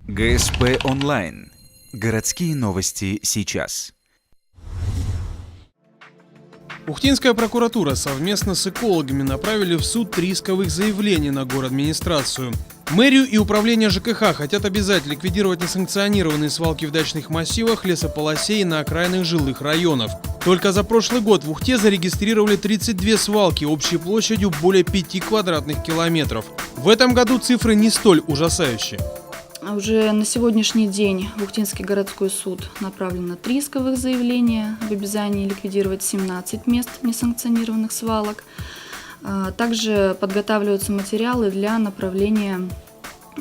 ГСП онлайн. Городские новости сейчас. Ухтинская прокуратура совместно с экологами направили в суд 3 исковых заявления на город-администрацию. Мэрию и управление ЖКХ хотят обязать ликвидировать несанкционированные свалки в дачных массивах, лесополосе и на окраинных жилых районов. Только за прошлый год в Ухте зарегистрировали 32 свалки общей площадью более 5 квадратных километров. В этом году цифры не столь ужасающие. Уже на сегодняшний день в Ухтинский городской суд направлено 3 исковых заявления об обязании ликвидировать 17 мест несанкционированных свалок. Также подготавливаются материалы для направления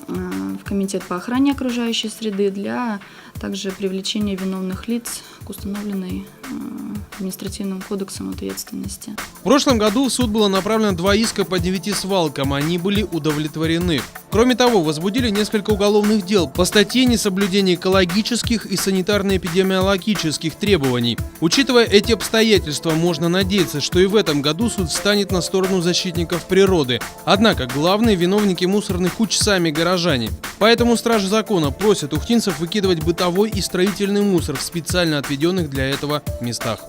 в Комитет по охране окружающей среды для также привлечения виновных лиц к установленной административным кодексом ответственности. В прошлом году в суд было направлено 2 иска по 9 свалкам, они были удовлетворены. Кроме того, возбудили несколько уголовных дел по статье «Несоблюдение экологических и санитарно-эпидемиологических требований». Учитывая эти обстоятельства, можно надеяться, что и в этом году суд встанет на сторону защитников природы. Однако главные виновники мусорных куч сами горожане. Поэтому стражи закона просят ухтинцев выкидывать бытовой и строительный мусор в специально отведенных для этого местах.